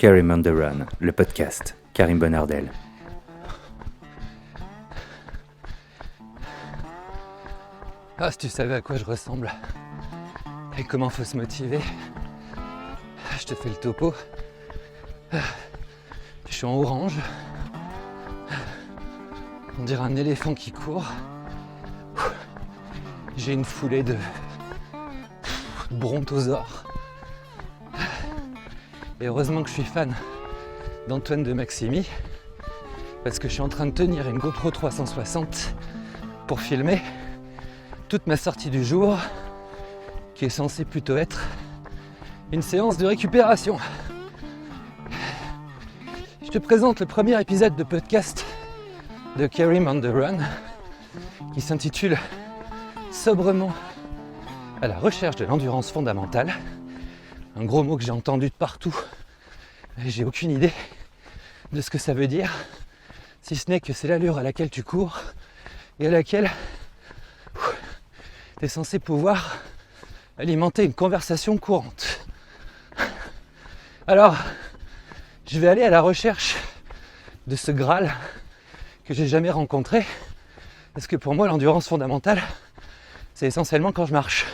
Karim on the Run, le podcast. Karim Bonardel. Ah, si tu savais à quoi je ressemble et comment faut se motiver, je te fais le topo. Je suis en orange. On dirait un éléphant qui court. J'ai une foulée de brontosaures. Et heureusement que je suis fan d'Antoine de Maximi, parce que je suis en train de tenir une GoPro 360 pour filmer toute ma sortie du jour, qui est censée plutôt être une séance de récupération. Je te présente le premier épisode de podcast de Karim on the Run, qui s'intitule sobrement à la recherche de l'endurance fondamentale. Un gros mot que j'ai entendu de partout, et j'ai aucune idée de ce que ça veut dire, si ce n'est que c'est l'allure à laquelle tu cours et à laquelle tu es censé pouvoir alimenter une conversation courante. Alors, je vais aller à la recherche de ce Graal que j'ai jamais rencontré, parce que pour moi l'endurance fondamentale, c'est essentiellement quand je marche.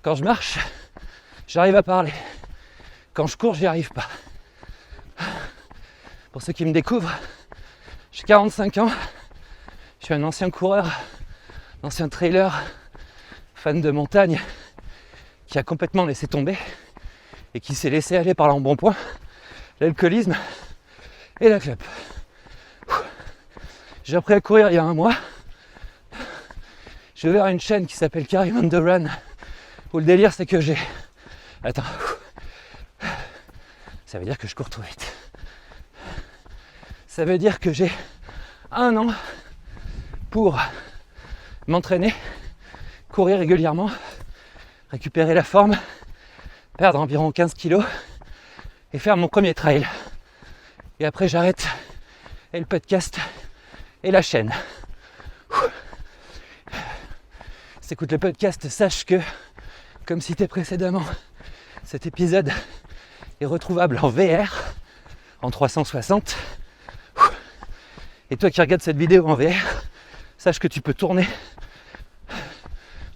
Quand je marche, j'arrive à parler. Quand je cours, j'y arrive pas. Pour ceux qui me découvrent, j'ai 45 ans, je suis un ancien coureur, un ancien trailer, fan de montagne, qui a complètement laissé tomber et qui s'est laissé aller par l'embonpoint, l'alcoolisme et la clope. J'ai appris à courir il y a un mois. Je vais vers une chaîne qui s'appelle Karim on the Run, où le délire c'est que j'ai... Attends. Ça veut dire que je cours trop vite. Ça veut dire que j'ai 1 an pour m'entraîner, courir régulièrement, récupérer la forme, perdre environ 15 kilos et faire mon premier trail. Et après j'arrête, et le podcast et la chaîne. Si t'écoutes le podcast, sache que, comme cité précédemment, cet épisode est retrouvable en VR, en 360. Et toi qui regardes cette vidéo en VR, sache que tu peux tourner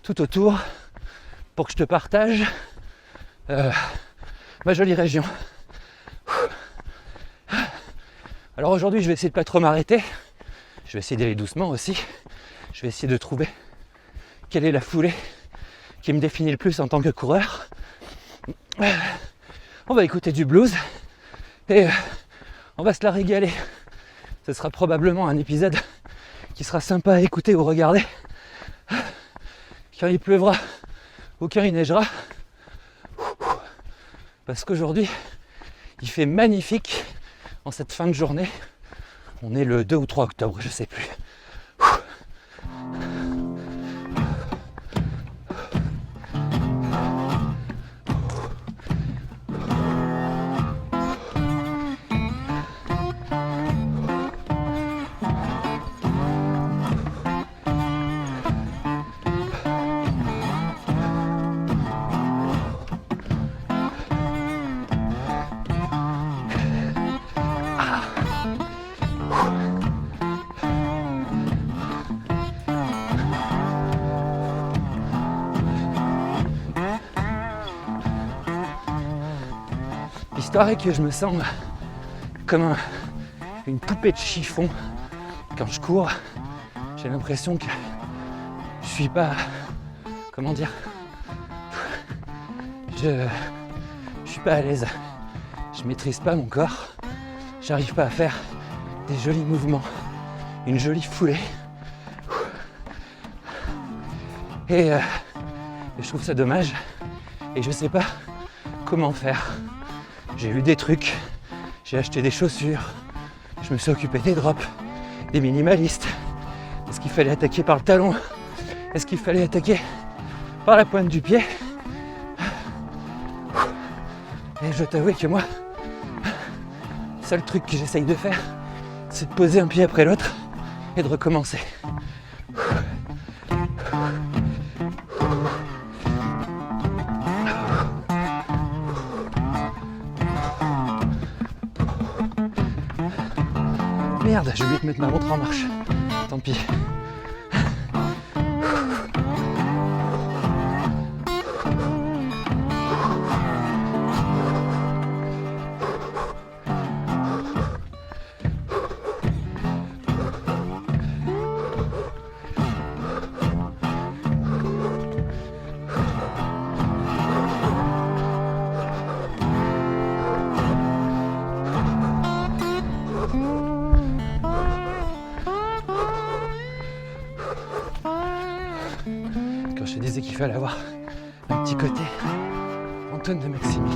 tout autour pour que je te partage ma jolie région. Alors aujourd'hui, je vais essayer de pas trop m'arrêter. Je vais essayer d'aller doucement aussi. Je vais essayer de trouver quelle est la foulée qui me définit le plus en tant que coureur. On va écouter du blues et on va se la régaler. Ce sera probablement un épisode qui sera sympa à écouter ou regarder quand il pleuvra ou quand il neigera, parce qu'aujourd'hui il fait magnifique en cette fin de journée. On est le 2 ou 3 octobre, je sais plus. L'histoire est que je me sens comme une poupée de chiffon quand je cours. J'ai l'impression que je suis pas... Comment dire ? Je suis pas à l'aise. Je maîtrise pas mon corps. J'arrive pas à faire des jolis mouvements, une jolie foulée. Et je trouve ça dommage. Et je sais pas comment faire. J'ai lu des trucs, j'ai acheté des chaussures, je me suis occupé des drops, des minimalistes. Est-ce qu'il fallait attaquer par le talon ? Est-ce qu'il fallait attaquer par la pointe du pied ? Et je t'avoue que moi, le seul truc que j'essaye de faire, c'est de poser un pied après l'autre et de recommencer. merde, j'ai oublié de mettre ma montre en marche. Tant pis. Quand je te disais qu'il fallait avoir un petit côté Antoine de Maximi.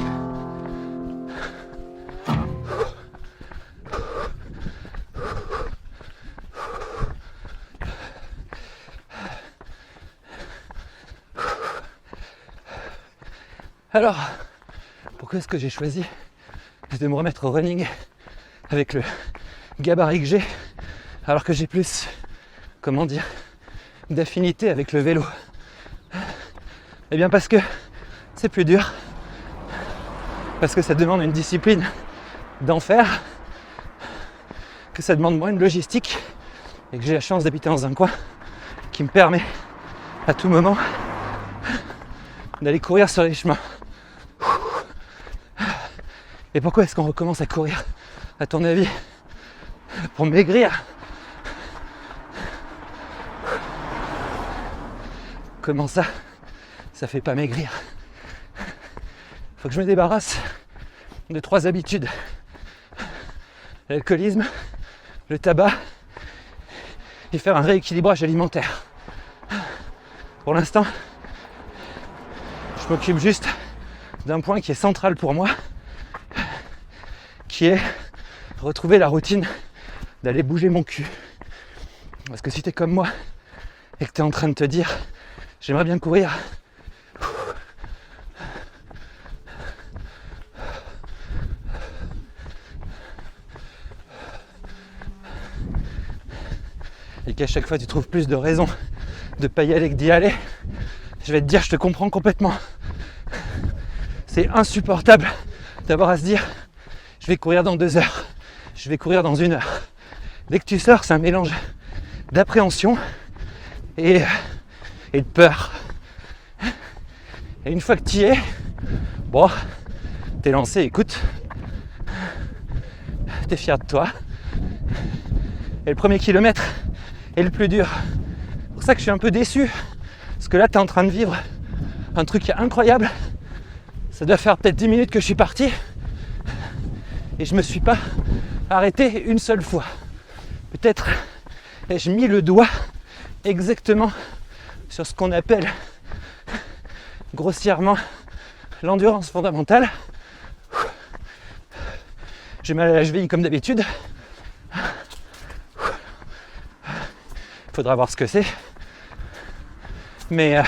Alors, pourquoi est-ce que j'ai choisi de me remettre au running avec le gabarit que j'ai, alors que j'ai plus, comment dire, d'affinité avec le vélo? Eh bien parce que c'est plus dur, parce que ça demande une discipline d'enfer, que ça demande moins de logistique, et que j'ai la chance d'habiter dans un coin qui me permet à tout moment d'aller courir sur les chemins. Et pourquoi est-ce qu'on recommence à courir, à ton avis? Pour maigrir? Comment ça? Ça fait pas maigrir. Faut que je me débarrasse de 3 habitudes. L'alcoolisme, le tabac et faire un rééquilibrage alimentaire. Pour l'instant, je m'occupe juste d'un point qui est central pour moi, qui est retrouver la routine d'aller bouger mon cul. Parce que si t'es comme moi et que t'es en train de te dire j'aimerais bien courir, et qu'à chaque fois tu trouves plus de raisons de pas y aller que d'y aller, je vais te dire je te comprends complètement. C'est insupportable d'avoir à se dire je vais courir dans 2 heures, je vais courir dans 1 heure. Dès que tu sors, c'est un mélange d'appréhension et de peur. Et une fois que tu y es, bon, t'es lancé, écoute, t'es fier de toi. Et le premier kilomètre est le plus dur. C'est pour ça que je suis un peu déçu, parce que là, t'es en train de vivre un truc incroyable. Ça doit faire peut-être 10 minutes que je suis parti et je me suis pas arrêté une seule fois. Peut-être ai-je mis le doigt exactement sur ce qu'on appelle grossièrement l'endurance fondamentale. J'ai mal à la cheville comme d'habitude. Faudra voir ce que c'est. Mais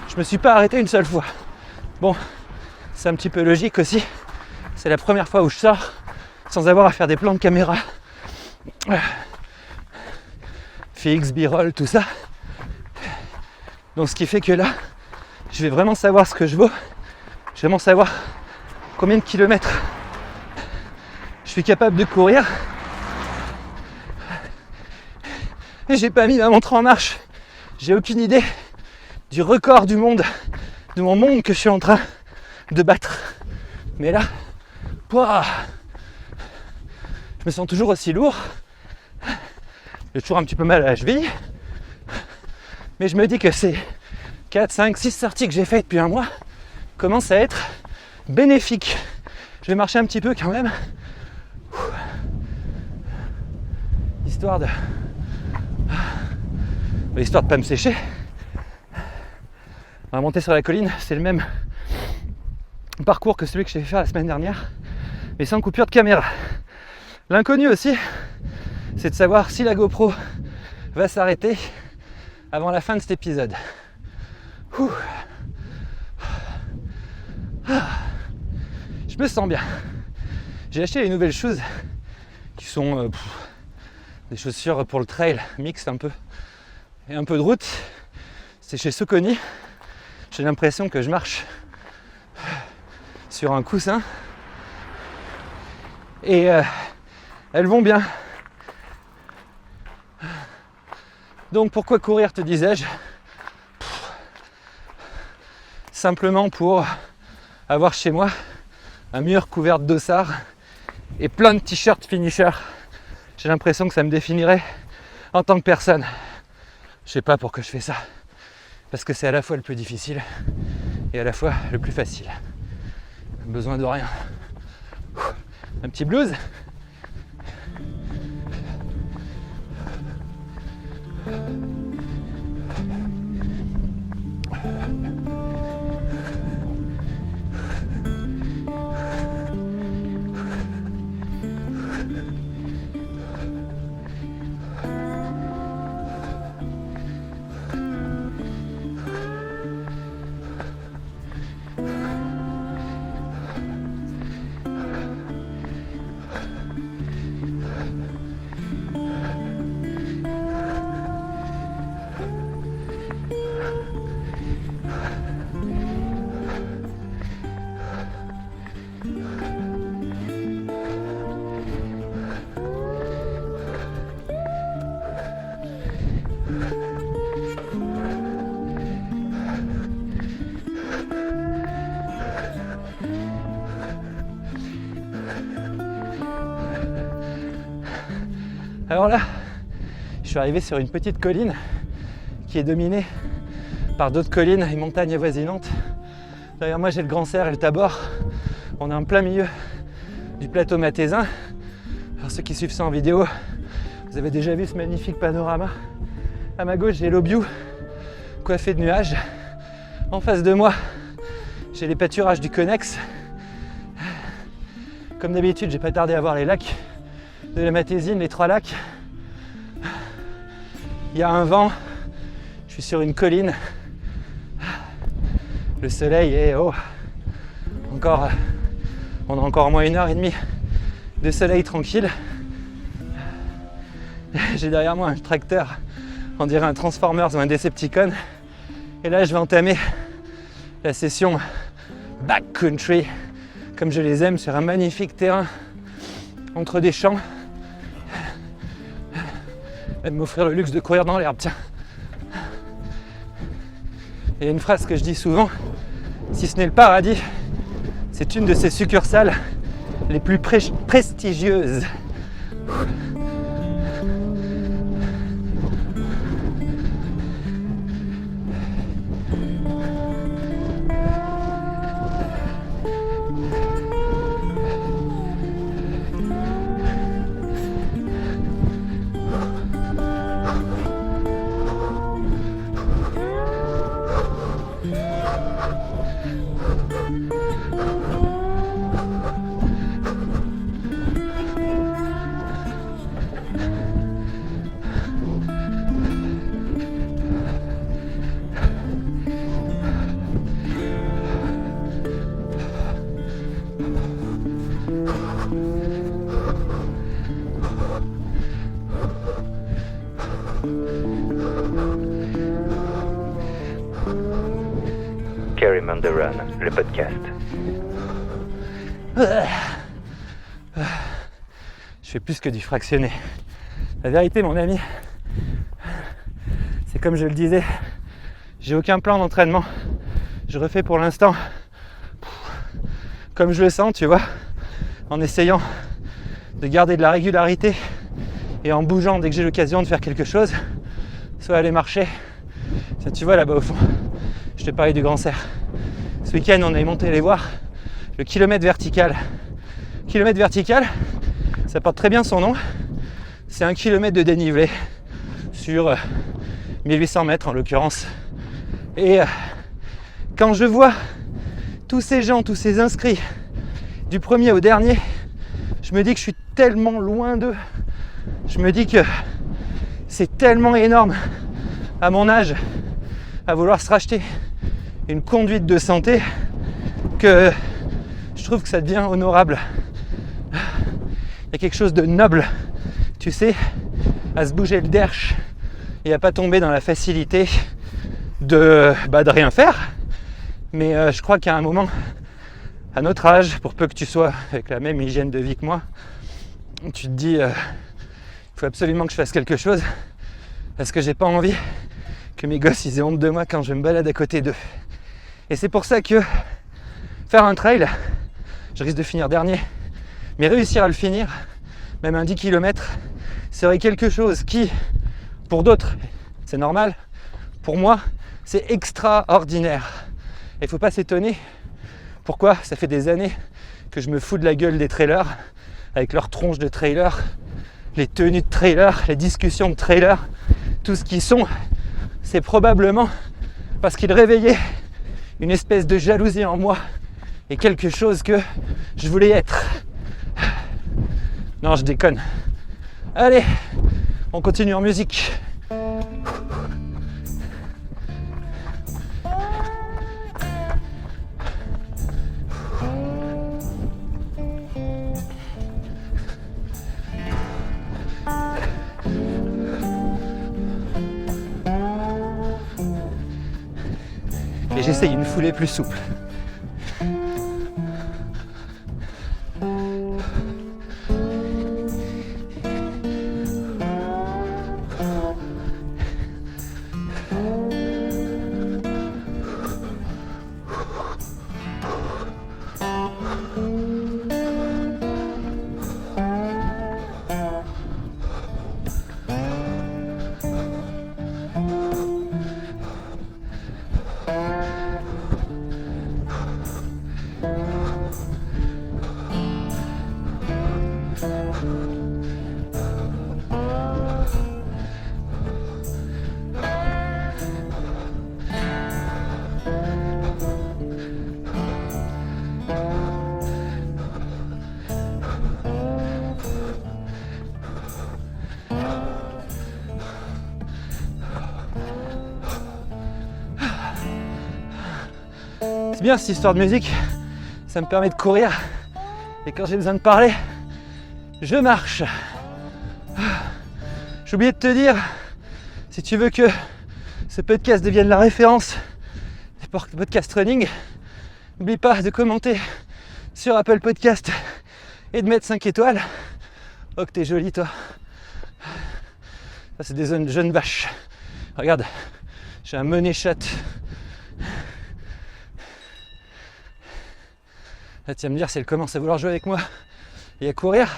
je me suis pas arrêté une seule fois. Bon, c'est un petit peu logique aussi. C'est la première fois où je sors sans avoir à faire des plans de caméra. Fixe, b-roll, tout ça. Donc ce qui fait que là, je vais vraiment savoir ce que je vaux. Je vais vraiment savoir combien de kilomètres je suis capable de courir. Et j'ai pas mis ma montre en marche. J'ai aucune idée du record du monde, de mon monde que je suis en train de battre. Mais là, pouah, je me sens toujours aussi lourd. J'ai toujours un petit peu mal à la cheville. Mais je me dis que ces 4, 5, 6 sorties que j'ai faites depuis un mois commencent à être bénéfiques. Je vais marcher un petit peu quand même. Histoire de pas me sécher. On va monter sur la colline, c'est le même parcours que celui que j'ai fait faire la semaine dernière, mais sans coupure de caméra. L'inconnu aussi, c'est de savoir si la GoPro va s'arrêter avant la fin de cet épisode. Je me sens bien. J'ai acheté les nouvelles choses qui sont des chaussures pour le trail, mixtes un peu, et un peu de route. C'est chez Saucony. J'ai l'impression que je marche sur un coussin. Et elles vont bien. Donc pourquoi courir, te disais-je? Simplement pour avoir chez moi un mur couvert de dossards et plein de t-shirts finisher. J'ai l'impression que ça me définirait en tant que personne. Je sais pas pourquoi je fais ça. Parce que c'est à la fois le plus difficile et à la fois le plus facile. Besoin de rien. Un petit blues. Alors là, je suis arrivé sur une petite colline qui est dominée par d'autres collines et montagnes avoisinantes. Derrière moi, j'ai le Grand Serre et le Tabor. On est en plein milieu du plateau mathésin. Alors ceux qui suivent ça en vidéo, vous avez déjà vu ce magnifique panorama. À ma gauche, j'ai l'Aubiou, coiffé de nuages. En face de moi, j'ai les pâturages du Connex. Comme d'habitude, j'ai pas tardé à voir les lacs de la Matésine, les 3 lacs. Il y a un vent, je suis sur une colline. Le soleil est haut. On a encore au moins 1h30 de soleil tranquille. J'ai derrière moi un tracteur, on dirait un Transformers ou un Decepticon. Et là, je vais entamer la session backcountry, comme je les aime, sur un magnifique terrain entre des champs. Et de m'offrir le luxe de courir dans l'herbe, tiens. Il y a une phrase que je dis souvent, si ce n'est le paradis, c'est une de ses succursales les plus prestigieuses. Karim on the Run, le podcast. Je fais plus que du fractionné. La vérité, mon ami, c'est comme je le disais, j'ai aucun plan d'entraînement. Je refais pour l'instant comme je le sens, tu vois, en essayant de garder de la régularité et en bougeant dès que j'ai l'occasion de faire quelque chose, soit aller marcher. Tiens, tu vois là-bas au fond, je te parlais du Grand Serre. Ce week-end, on est monté les voir, le kilomètre vertical. Kilomètre vertical, ça porte très bien son nom. C'est 1 kilomètre de dénivelé sur 1800 mètres en l'occurrence. Et quand je vois tous ces gens, tous ces inscrits, du premier au dernier, je me dis que je suis tellement loin d'eux. Je me dis que c'est tellement énorme à mon âge à vouloir se racheter une conduite de santé que je trouve que ça devient honorable. Il y a quelque chose de noble, tu sais, à se bouger le derche et à pas tomber dans la facilité de rien faire. Mais je crois qu'à un moment, à notre âge, pour peu que tu sois avec la même hygiène de vie que moi, tu te dis il faut absolument que je fasse quelque chose parce que j'ai pas envie que mes gosses ils aient honte de moi quand je me balade à côté d'eux. Et c'est pour ça que faire un trail, je risque de finir dernier, mais réussir à le finir, même un 10 km, serait quelque chose qui, pour d'autres, c'est normal, pour moi, c'est extraordinaire. Et il ne faut pas s'étonner pourquoi ça fait des années que je me fous de la gueule des trailers, avec leurs tronches de trailers, les tenues de trailers, les discussions de trailers, tout ce qu'ils sont, c'est probablement parce qu'ils réveillaient une espèce de jalousie en moi et quelque chose que je voulais être. Non, je déconne. Allez, on continue en musique. Et j'essaye une foulée plus souple. C'est bien cette histoire de musique, ça me permet de courir et quand j'ai besoin de parler, je marche. J'ai oublié de te dire, si tu veux que ce podcast devienne la référence des podcasts running, n'oublie pas de commenter sur Apple Podcast et de mettre 5 étoiles. Oh que t'es jolie toi. Ça c'est des jeunes vaches. Regarde, j'ai un money shot. Là, tu vas me dire, si elle commence à vouloir jouer avec moi et à courir,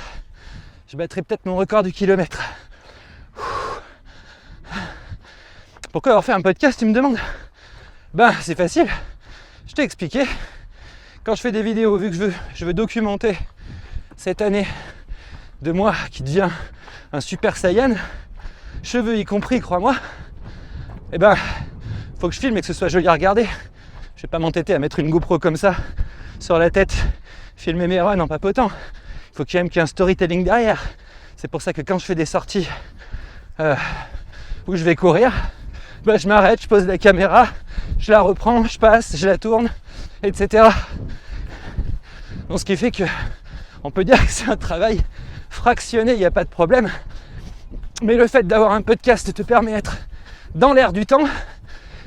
je battrai peut-être mon record du kilomètre. Pourquoi avoir fait un podcast, tu me demandes ? Ben, c'est facile. Je t'ai expliqué. Quand je fais des vidéos, vu que je veux documenter cette année de moi qui devient un super saiyan, cheveux y compris, crois-moi, eh ben, faut que je filme et que ce soit joli à regarder. Je vais pas m'entêter à mettre une GoPro comme ça sur la tête, filmer mes runs en papotant. Il faut qu'il y ait un storytelling derrière. C'est pour ça que quand je fais des sorties où je vais courir, ben je m'arrête, je pose la caméra, je la reprends, je passe, je la tourne, etc. Donc ce qui fait que on peut dire que c'est un travail fractionné, il n'y a pas de problème. Mais le fait d'avoir un podcast te permet d'être dans l'air du temps.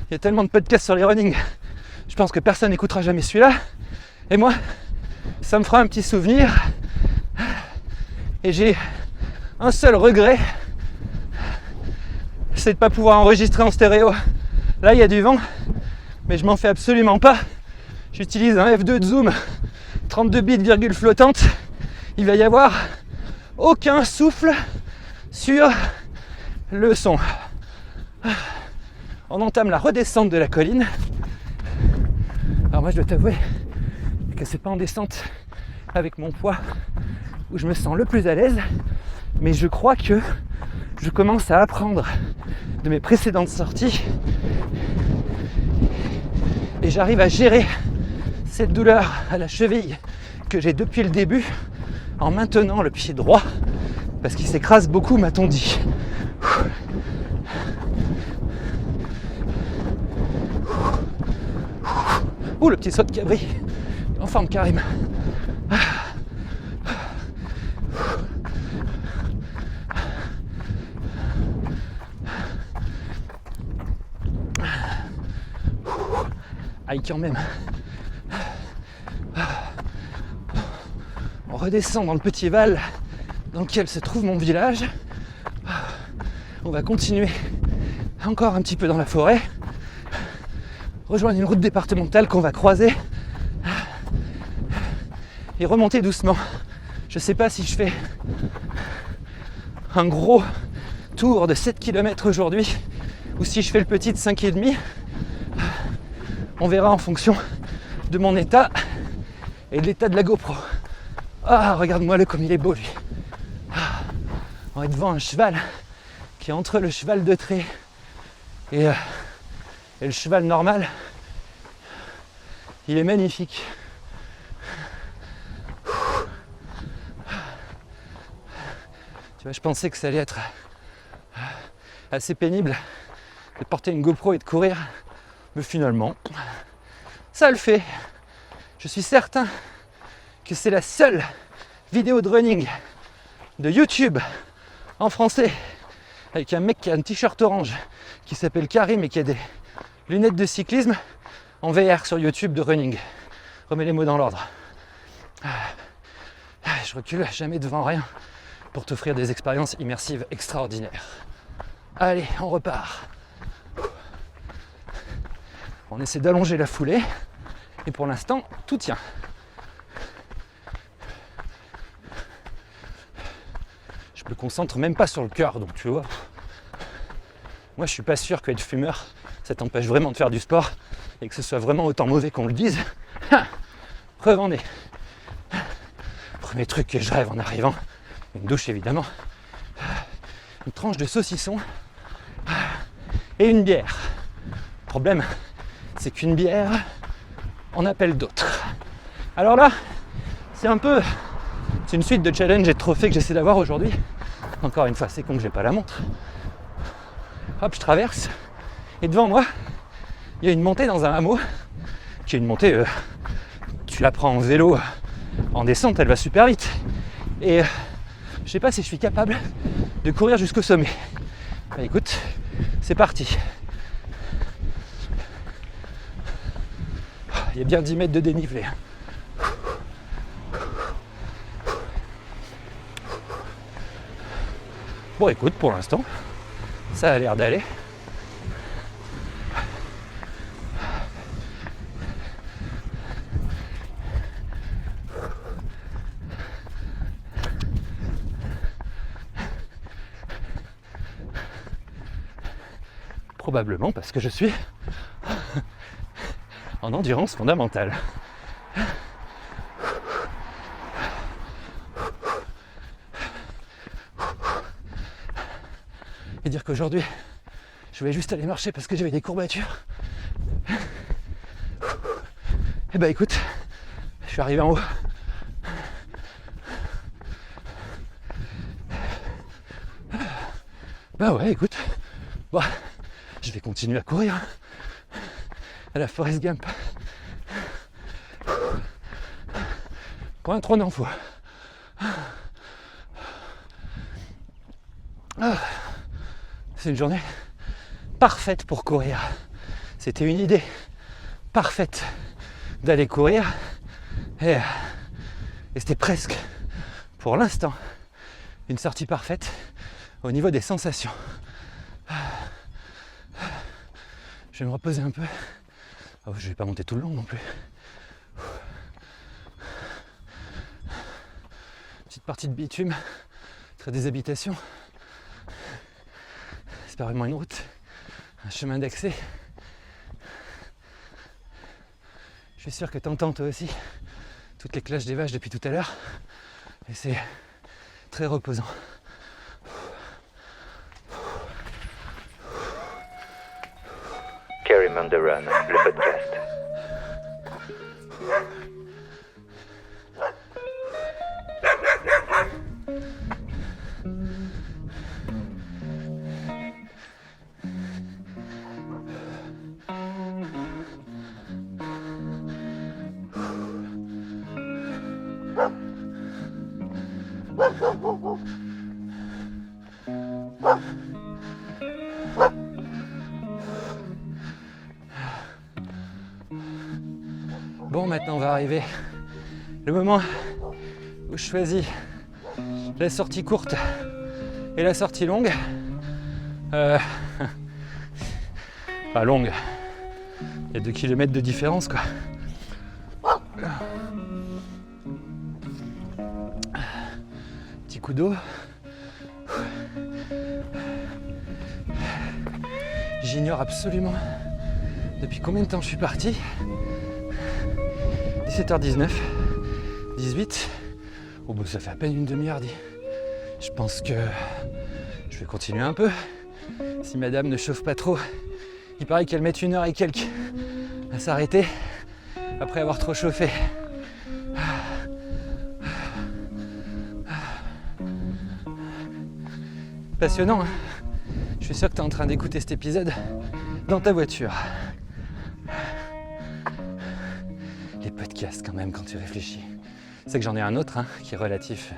Il y a tellement de podcasts sur les running, je pense que personne n'écoutera jamais celui-là. Et moi, ça me fera un petit souvenir. Et j'ai un seul regret, c'est de ne pas pouvoir enregistrer en stéréo. Là, il y a du vent, mais je m'en fais absolument pas. J'utilise un F2 de zoom, 32 bits virgule flottante. Il va y avoir aucun souffle sur le son. On entame la redescente de la colline. Alors moi, je dois t'avouer que c'est pas en descente avec mon poids où je me sens le plus à l'aise, mais je crois que je commence à apprendre de mes précédentes sorties et j'arrive à gérer cette douleur à la cheville que j'ai depuis le début en maintenant le pied droit parce qu'il s'écrase beaucoup, m'a-t-on dit. Ouh, le petit saut de cabri en forme, Karim. Aïe, quand même. On redescend dans le petit Val dans lequel se trouve mon village. On va continuer encore un petit peu dans la forêt, rejoindre une route départementale qu'on va croiser et remonter doucement. Je sais pas si je fais un gros tour de 7 km aujourd'hui ou si je fais le petit de 5,5. On verra en fonction de mon état et de l'état de la GoPro. Ah, regarde-moi-le comme il est beau lui. On est devant un cheval qui est entre le cheval de trait et le cheval normal. Il est magnifique. Tu vois, je pensais que ça allait être assez pénible de porter une GoPro et de courir, mais finalement, ça le fait. Je suis certain que c'est la seule vidéo de running de YouTube en français avec un mec qui a un t-shirt orange qui s'appelle Karim et qui a des lunettes de cyclisme en VR sur YouTube de running. Remets les mots dans l'ordre. Je recule jamais devant rien pour t'offrir des expériences immersives extraordinaires. Allez, on repart. On essaie d'allonger la foulée et pour l'instant, tout tient. Je me concentre même pas sur le cœur, donc tu vois. Moi, je suis pas sûr qu'être fumeur, ça t'empêche vraiment de faire du sport et que ce soit vraiment autant mauvais qu'on le dise. Preuve en est. Premier truc que je rêve en arrivant, une douche évidemment, une tranche de saucisson et une bière. Le problème, c'est qu'une bière en appelle d'autres. Alors là, c'est une suite de challenges et de trophées que j'essaie d'avoir aujourd'hui. Encore une fois, c'est con que j'ai pas la montre. Hop, je traverse et devant moi, il y a une montée dans un hameau qui est une montée, tu la prends en vélo en descente, elle va super vite. Et je sais pas si je suis capable de courir jusqu'au sommet. Bah, écoute, c'est parti. Il y a bien 10 mètres de dénivelé. Bon, écoute, pour l'instant, ça a l'air d'aller. Probablement parce que je suis en endurance fondamentale. Et dire qu'aujourd'hui, je voulais juste aller marcher parce que j'avais des courbatures. Et bah écoute, je suis arrivé en haut. Bah ouais, écoute, bah, je vais continuer à courir à la Forrest Gump. Quand un trône en faut. C'est une journée parfaite pour courir. C'était une idée parfaite d'aller courir. Et c'était presque, pour l'instant, une sortie parfaite au niveau des sensations. Je vais me reposer un peu. Oh, je vais pas monter tout le long non plus. Petite partie de bitume, près des habitations. C'est pas vraiment une route, un chemin d'accès. Je suis sûr que t'entends toi aussi toutes les cloches des vaches depuis tout à l'heure. Et c'est très reposant. Karim on the Run, le podcast. Bon, maintenant on va arriver le moment où je choisis la sortie courte et la sortie longue. Pas longue. Il y a 2 km de différence quoi. Petit coup d'eau. J'ignore absolument depuis combien de temps je suis parti. 17h19, 18. Oh bah ça fait à peine une demi-heure dit. Je pense que je vais continuer un peu. Si madame ne chauffe pas trop. Il paraît qu'elle met 1 heure et quelques à s'arrêter après avoir trop chauffé. Passionnant, hein. Je suis sûr que tu es en train d'écouter cet épisode dans ta voiture. Les podcasts quand même quand tu réfléchis. C'est que j'en ai un autre hein, qui est relatif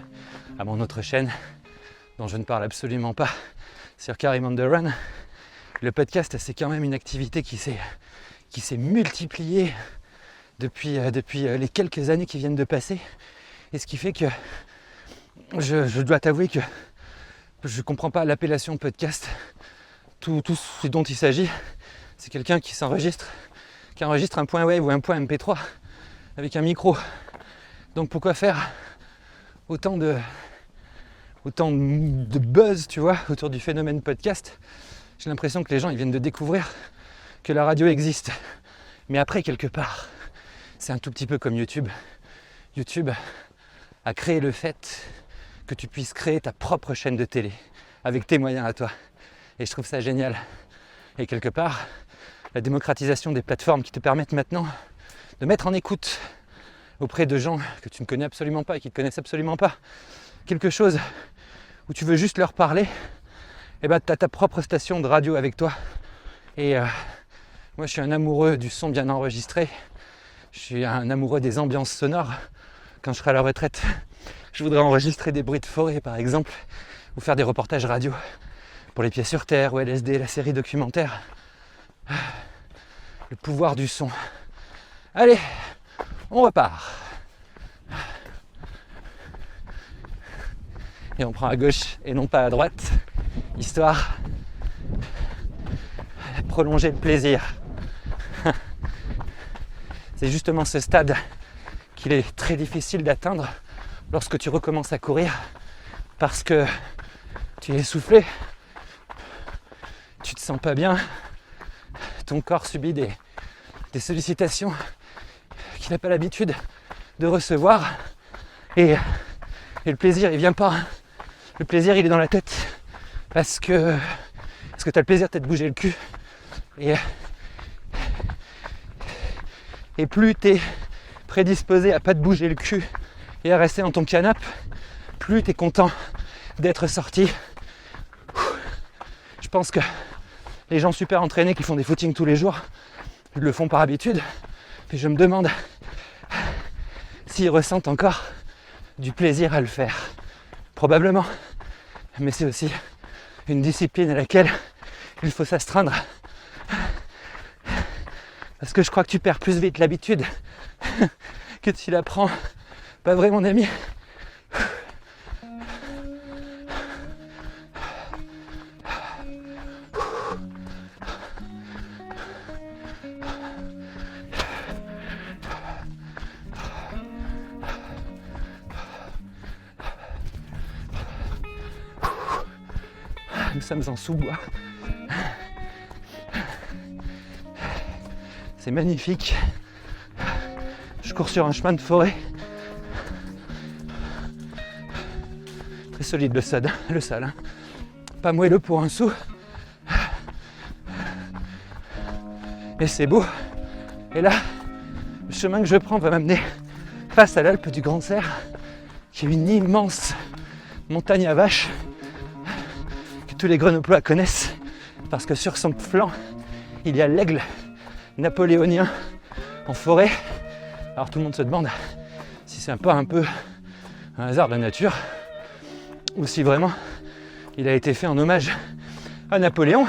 à mon autre chaîne dont je ne parle absolument pas sur Karim on the Run. Le podcast, c'est quand même une activité qui s'est multipliée depuis les quelques années qui viennent de passer. Et ce qui fait que je dois t'avouer que je ne comprends pas l'appellation podcast. Tout ce dont il s'agit, c'est quelqu'un qui enregistre un point wave ou un point MP3 avec un micro. Donc pourquoi faire autant de buzz, tu vois, autour du phénomène podcast? J'ai l'impression que les gens ils viennent de découvrir que la radio existe. Mais après, quelque part, c'est un tout petit peu comme YouTube. YouTube a créé le fait que tu puisses créer ta propre chaîne de télé avec tes moyens à toi. Et je trouve ça génial. Et quelque part, la démocratisation des plateformes qui te permettent maintenant de mettre en écoute auprès de gens que tu ne connais absolument pas et qui ne te connaissent absolument pas quelque chose où tu veux juste leur parler, et ben tu as ta propre station de radio avec toi. Et moi je suis un amoureux du son bien enregistré, je suis un amoureux des ambiances sonores. Quand je serai à la retraite, je voudrais enregistrer des bruits de forêt par exemple, ou faire des reportages radio pour Les Pieds sur Terre ou LSD, la série documentaire. Le pouvoir du son. Allez, on repart. Et on prend à gauche et non pas à droite, histoire de prolonger le plaisir. C'est justement ce stade qu'il est très difficile d'atteindre lorsque tu recommences à courir, parce que tu es essoufflé, tu te sens pas bien, ton corps subit des sollicitations qu'il n'a pas l'habitude de recevoir, et le plaisir il vient pas. Le plaisir il est dans la tête, parce que tu as le plaisir de te bouger le cul, et plus tu es prédisposé à pas te bouger le cul et à rester dans ton canapé, plus tu es content d'être sorti. Je pense que les gens super entraînés qui font des footings tous les jours, ils le font par habitude. Et je me demande s'ils ressentent encore du plaisir à le faire. Probablement. Mais c'est aussi une discipline à laquelle il faut s'astreindre. Parce que je crois que tu perds plus vite l'habitude que tu la prends. Pas vrai, mon ami? Nous sommes en sous-bois. C'est magnifique. Je cours sur un chemin de forêt. Très solide le sol. Hein. Pas moelleux pour un sou. Et c'est beau. Et là, le chemin que je prends va m'amener face à l'Alpe du Grand Cerf, qui est une immense montagne à vaches que tous les Grenoblois connaissent, parce que sur son flanc, il y a l'aigle napoléonien en forêt. Alors tout le monde se demande si c'est pas un peu un hasard de la nature, ou si vraiment il a été fait en hommage à Napoléon,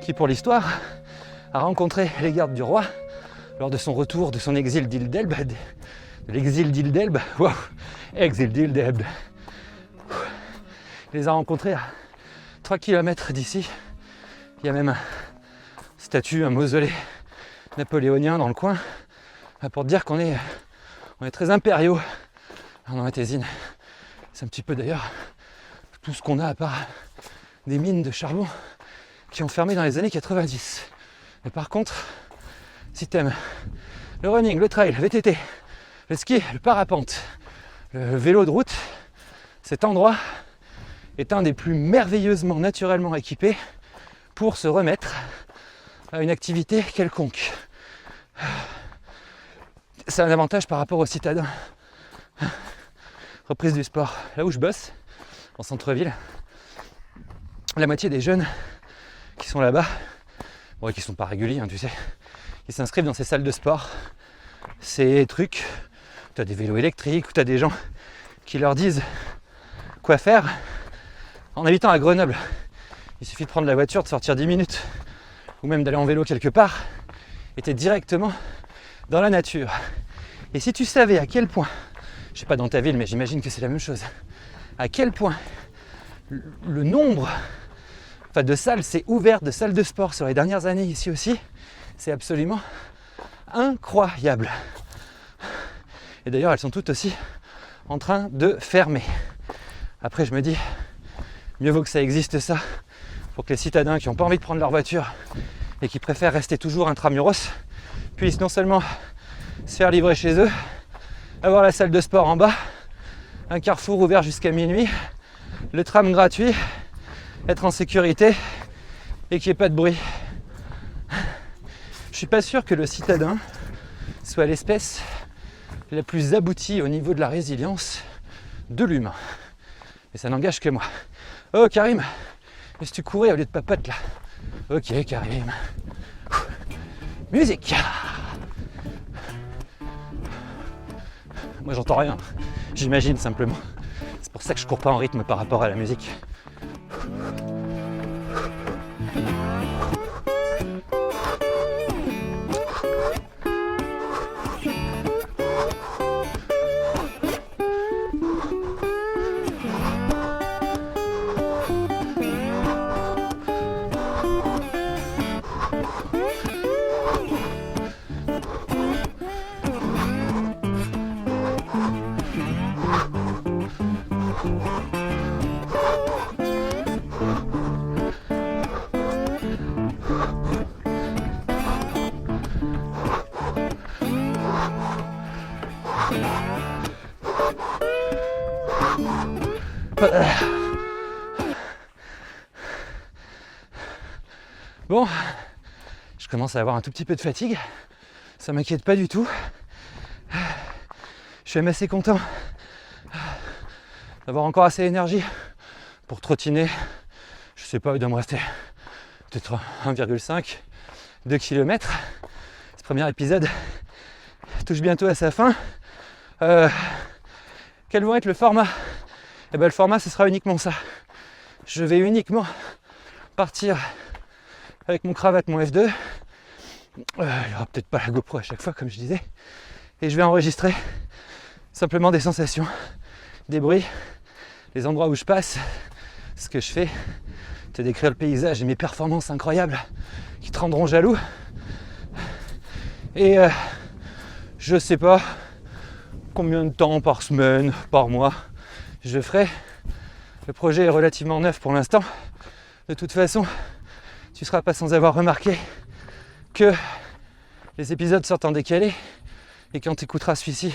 qui pour l'histoire a rencontré les gardes du roi lors de son retour de son exil d'Île d'Elbe. Exil d'Île d'Elbe. les a rencontrés à 3 km d'ici. Il y a même un statue, un mausolée napoléonien dans le coin, pour te dire qu'on est très impériaux en Matésine. C'est un petit peu d'ailleurs tout ce qu'on a à part des mines de charbon qui ont fermé dans les années 90. Mais par contre, si t'aimes le running, le trail, le VTT, le ski, le parapente, le vélo de route, cet endroit est un des plus merveilleusement naturellement équipés pour se remettre à une activité quelconque. C'est un avantage par rapport aux citadins. Reprise du sport. Là où je bosse, en centre-ville, la moitié des jeunes qui sont là-bas, bon, qui sont pas réguliers, tu sais, qui s'inscrivent dans ces salles de sport, ces trucs, tu as des vélos électriques, ou tu as des gens qui leur disent quoi faire. En habitant à Grenoble, il suffit de prendre la voiture, de sortir 10 minutes, ou même d'aller en vélo quelque part, et tu es directement dans la nature. Et si tu savais à quel point, je sais pas dans ta ville, mais j'imagine que c'est la même chose, à quel point le nombre de salles s'est ouvert, de salles de sport sur les dernières années ici aussi, c'est absolument incroyable. Et d'ailleurs, elles sont toutes aussi en train de fermer. Après, je me dis, mieux vaut que ça existe ça, pour que les citadins qui n'ont pas envie de prendre leur voiture et qui préfèrent rester toujours intramuros puissent non seulement se faire livrer chez eux, avoir la salle de sport en bas, un carrefour ouvert jusqu'à minuit, le tram gratuit, être en sécurité et qu'il n'y ait pas de bruit. Je suis pas sûr que le citadin soit l'espèce la plus aboutie au niveau de la résilience de l'humain. Et ça n'engage que moi. Oh Karim, mais si tu courais au lieu de papote là. Ok Karim. Musique. Moi j'entends rien, j'imagine simplement. C'est pour ça que je cours pas en rythme par rapport à la musique. Bon, je commence à avoir un tout petit peu de fatigue, ça m'inquiète pas du tout. Je suis même assez content d'avoir encore assez d'énergie pour trottiner. Je sais pas, il doit me rester peut-être 1,5, 2 km. Ce premier épisode touche bientôt à sa fin. Quel va être le format ? Eh ben, le format, ce sera uniquement ça. Je vais uniquement partir avec mon cravate, mon F2. Il n'y aura peut-être pas la GoPro à chaque fois, comme je disais. Et je vais enregistrer simplement des sensations, des bruits, les endroits où je passe, ce que je fais, te décrire le paysage et mes performances incroyables qui te rendront jaloux. Et je sais pas combien de temps par semaine, par mois je ferai. Le projet est relativement neuf pour l'instant. De toute façon, tu ne seras pas sans avoir remarqué que les épisodes sortent en décalé et quand tu écouteras celui-ci,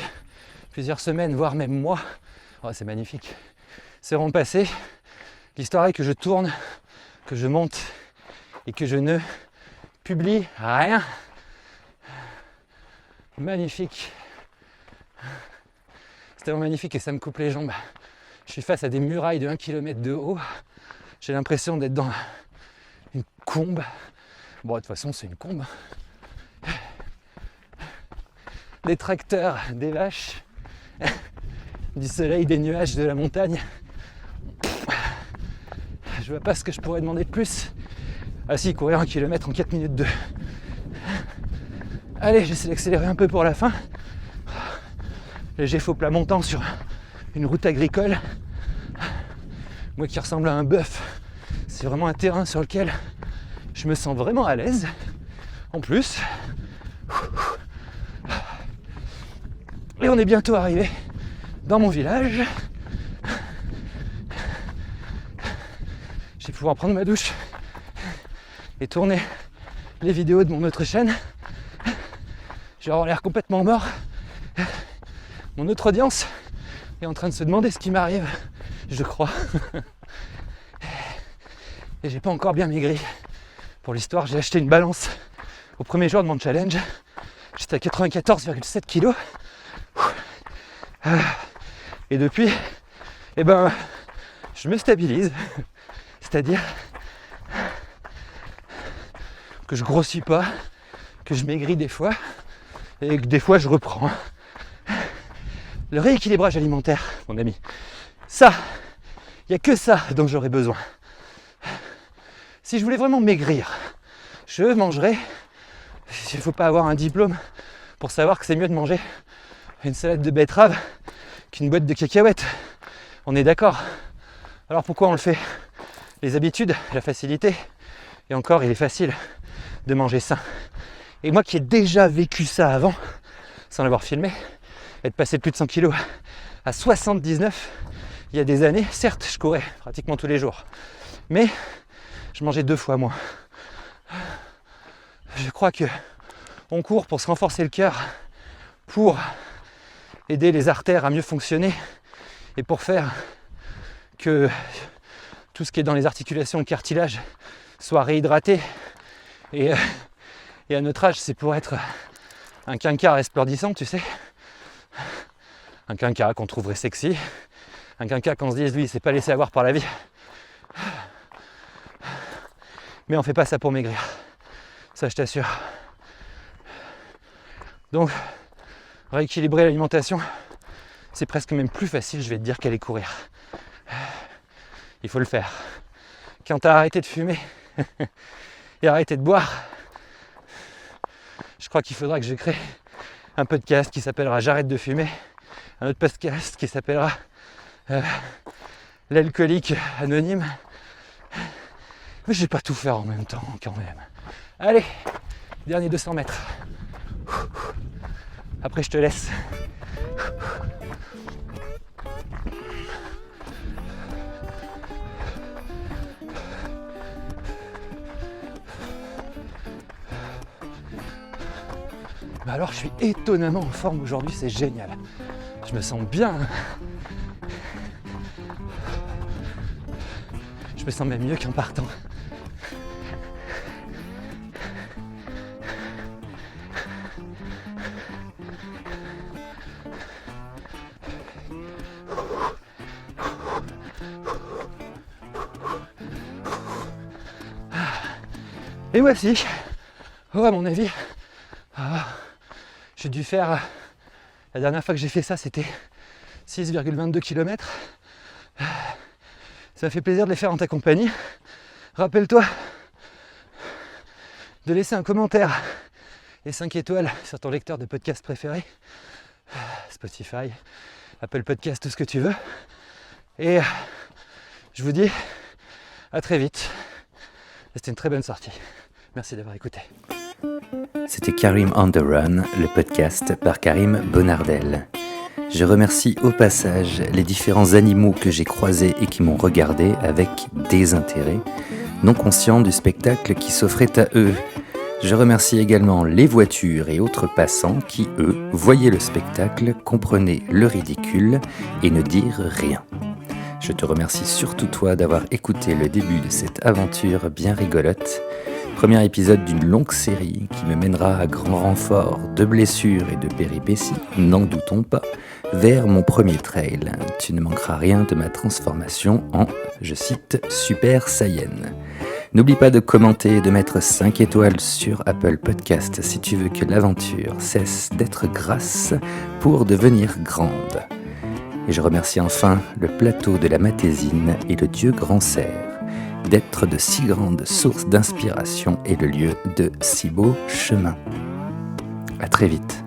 plusieurs semaines, voire même mois, oh, c'est magnifique, seront passés. L'histoire est que je tourne, que je monte et que je ne publie rien. Magnifique. C'est tellement magnifique et ça me coupe les jambes. Je suis face à des murailles de 1 km de haut. J'ai l'impression d'être dans une combe. Bon, de toute façon, c'est une combe. Des tracteurs, des vaches, du soleil, des nuages, de la montagne. Je vois pas ce que je pourrais demander de plus. Ah si, courir 1 km en 4 minutes 2. Allez, j'essaie d'accélérer un peu pour la fin. Léger faux plat montant sur une route agricole. moi qui ressemble à un bœuf. C'est vraiment un terrain sur lequel je me sens vraiment à l'aise. En plus, et on est bientôt arrivé dans mon village. Je vais pouvoir prendre ma douche et tourner les vidéos de mon autre chaîne. Je vais avoir l'air complètement mort. Mon autre audience est en train de se demander ce qui m'arrive, je crois. Et j'ai pas encore bien maigri. Pour l'histoire, j'ai acheté une balance au premier jour de mon challenge. J'étais à 94,7 kg. Et depuis, je me stabilise. C'est-à-dire que je grossis pas, que je maigris des fois, et que des fois je reprends. Le rééquilibrage alimentaire, mon ami, ça, il n'y a que ça dont j'aurais besoin. Si je voulais vraiment maigrir, je mangerais. Il ne faut pas avoir un diplôme pour savoir que c'est mieux de manger une salade de betterave qu'une boîte de cacahuètes. On est d'accord. Alors pourquoi on le fait? Les habitudes, la facilité. Et encore, il est facile de manger sain. Et moi qui ai déjà vécu ça avant, sans l'avoir filmé, être passé de plus de 100 kg à 79 il y a des années, certes, je courais pratiquement tous les jours, mais je mangeais 2 fois moins. Je crois que on court pour se renforcer le cœur, pour aider les artères à mieux fonctionner et pour faire que tout ce qui est dans les articulations, le cartilage, soit réhydraté. Et à notre âge, c'est pour être un quinquas resplendissant, tu sais. Un quinquas qu'on trouverait sexy. Un quinquas qu'on se dise, lui, il s'est pas laissé avoir par la vie. Mais on fait pas ça pour maigrir. Ça, je t'assure. Donc, rééquilibrer l'alimentation, c'est presque même plus facile, je vais te dire, qu'aller courir. Il faut le faire. Quand tu as arrêté de fumer et arrêté de boire, je crois qu'il faudra que je crée un podcast qui s'appellera J'arrête de fumer, un autre podcast qui s'appellera L'alcoolique anonyme. Mais je vais pas tout faire en même temps quand même. Allez, dernier 200 mètres. Après je te laisse. Bah alors je suis étonnamment en forme aujourd'hui, c'est génial. Je me sens bien. Je me sens même mieux qu'en partant. Et voici, à mon avis, j'ai dû faire, la dernière fois que j'ai fait ça, c'était 6,22 km. Ça m'a fait plaisir de les faire en ta compagnie. Rappelle-toi de laisser un commentaire et 5 étoiles sur ton lecteur de podcast préféré. Spotify, Apple Podcast, tout ce que tu veux. Et je vous dis à très vite. C'était une très bonne sortie. Merci d'avoir écouté. C'était Karim on the Run, le podcast par Karim Bonardel. Je remercie au passage les différents animaux que j'ai croisés et qui m'ont regardé avec désintérêt, non conscients du spectacle qui s'offrait à eux. Je remercie également les voitures et autres passants qui, eux, voyaient le spectacle, comprenaient le ridicule et ne dirent rien. Je te remercie surtout toi d'avoir écouté le début de cette aventure bien rigolote. Premier épisode d'une longue série qui me mènera à grand renfort de blessures et de péripéties, n'en doutons pas, vers mon premier trail. Tu ne manqueras rien de ma transformation en, je cite, Super Saiyan. N'oublie pas de commenter et de mettre 5 étoiles sur Apple Podcast si tu veux que l'aventure cesse d'être grasse pour devenir grande. Et je remercie enfin le plateau de la Matésine et le dieu Grand Cerf d'être de si grandes sources d'inspiration et le lieu de si beaux chemins. À très vite.